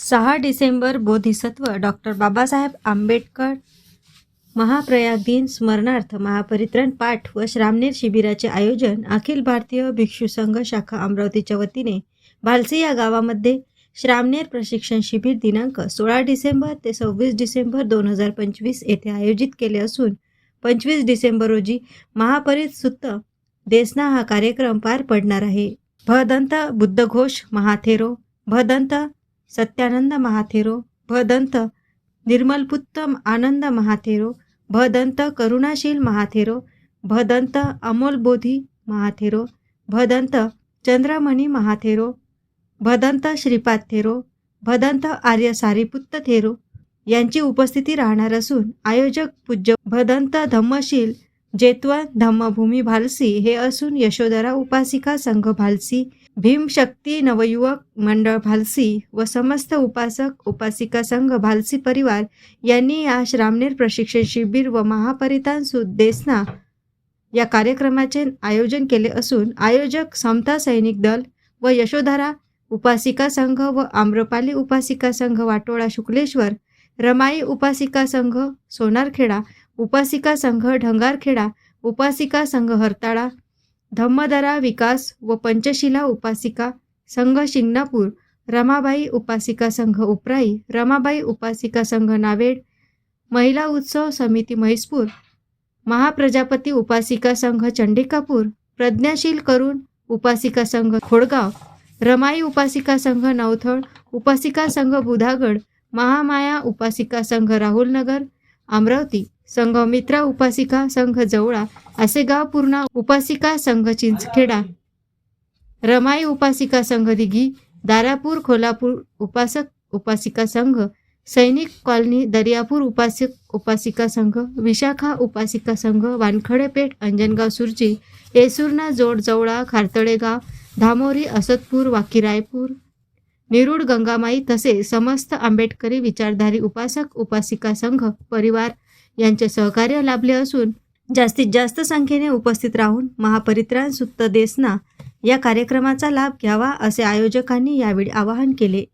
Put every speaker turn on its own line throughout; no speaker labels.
6 December Bodhisattva doctor Babasaheb Ambedkar महाप्रयाग दिन स्मरणार्थ महापरित्रण पाठ व श्रामणेर शिबिराचे आयोजन अखिल भारतीय भिक्षू संघ शाखा अमरावतीच्या वतीने भालसी या गावामध्ये श्रामणेर प्रशिक्षण शिबिर दिनांक 16 डिसेंबर ते 26 डिसेंबर 2025 येथे आयोजित केले असून 25 डिसेंबर रोजी महापरित सुत्त देसना हा कार्यक्रम पार पडणार आहे। भदंत बुद्धघोष महाथेरो, भदंत सत्यानंद महाथेरो, भदंत निर्मलपुत्त आनंद महाथेरो, भदंत करुणाशील महाथेरो, भदंत अमोलबोधी महाथेरो, भदंत चंद्रमणी महाथेरो, भदंत श्रीपाद थेरो, भदंत आर्य सारीपुत्त थेरो यांची उपस्थिती राहणार असून आयोजक पूज्य भदंत धम्मशील जेतवन धम्मभूमी भालसी हे असून यशोधरा उपासिका संघ भालसी, भीमशक्ती नवयुवक मंडळ भालसी व समस्त उपासक उपासिका संघ भालसी परिवार यांनी या श्रामणेर प्रशिक्षण शिबिर व महापरित्रण देसना या कार्यक्रमाचे आयोजन केले असून आयोजक समता सैनिक दल व यशोधरा उपासिका संघ व आम्रपाली उपासिका संघ वाटोळा शुक्लेश्वर, रमाई उपासिका संघ सोनारखेडा, उपासिका संघ ढंगारखेडा, उपासिका संघ हरताळा, धम्मदरा विकास व पंचशिला उपासिका संघ शिंगणापूर, रमाबाई उपासिका संघ उपराई, रमाबाई उपासिका संघ नावेड, महिला उत्सव समिती म्हैसपूर, महाप्रजापती उपासिका संघ चंडिकापूर, प्रज्ञाशील करुण उपासिका संघ खोडगाव, रमाई उपासिका संघ नवथळ, उपासिका संघ बुधागड, महामाया उपासिका संघ राहुलनगर अमरावती, संघ मित्रा उपासिका संघ जवळा आसेगाव पूर्णा, उपासिका संघ चिंचखेडा, रमाई उपासिका संघ दिघी, दारापूर खोलापूर उपासक उपासिका संघ, सैनिक कॉलनी दर्यापूर उपासक उपासिका संघ, विशाखा उपासिका संघ, वानखडेपेठ अंजनगाव सुरजी, येसूरना जोड जवळा खारतळेगाव, धामोरी असदपूर वाकीरायपूर, निरुड गंगामाई तसे समस्त आंबेडकरी विचारधारी उपासक उपासिका संघ परिवार यांचे सहकार्य लाभले असून जास्तीत जास्त संख्येने उपस्थित राहून महापरित्रण सुत्त देसना या कार्यक्रमाचा लाभ घ्यावा असे आयोजकांनी यावेळी आवाहन केले।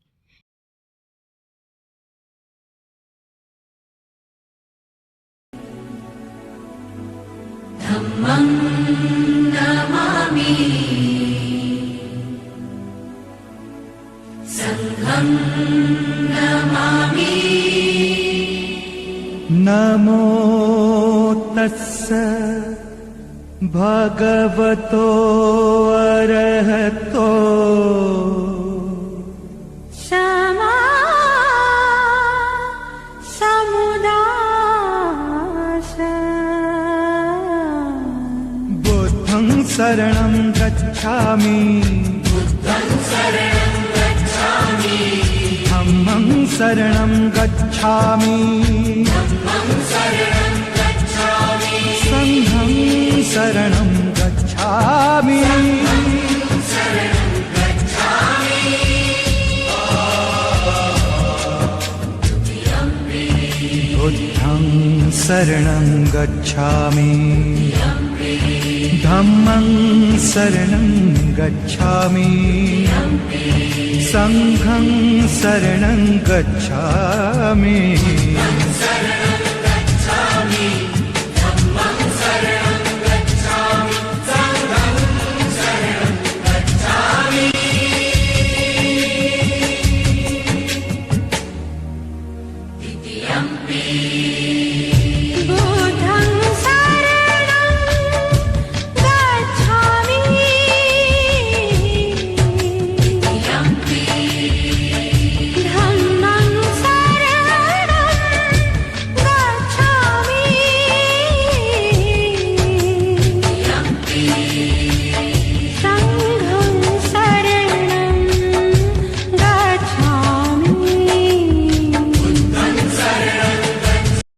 धम्मं नमामि संघं नमामि।
नमो तस्स भगवतो अरहतो
क्षमा समुदाय।
बुद्धं शरणं गच्छामि, धम्मं शरणं गच्छामि, संघं शरणं गच्छामि। बुद्धं शरणं गच्छामि, धम्मं शरणं गच्छामि, संघं शरणं गच्छामि।